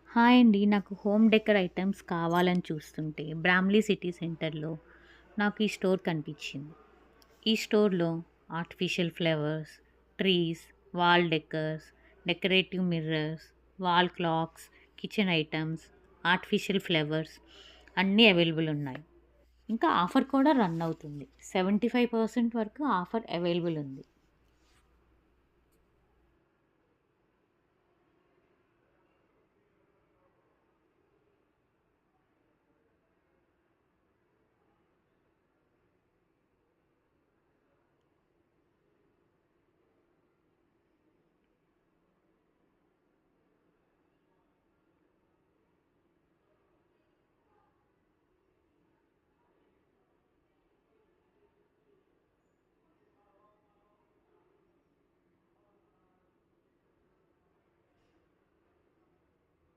Hi అండి. నాకు home decor items కావాలని చూస్తుంటే, బ్రామ్లీ సిటీ సెంటర్‌లో నాకు ఈ స్టోర్ కనిపించింది. ఈ స్టోర్‌లో artificial flowers, trees, wall decors, decorative mirrors, wall clocks, kitchen items, artificial flowers అన్నీ అవైలబుల్ ఉన్నాయి. ఇంకా ఆఫర్ కూడా రన్ అవుతుంది. 75% వరకు ఆఫర్ అవైలబుల్ ఉంది.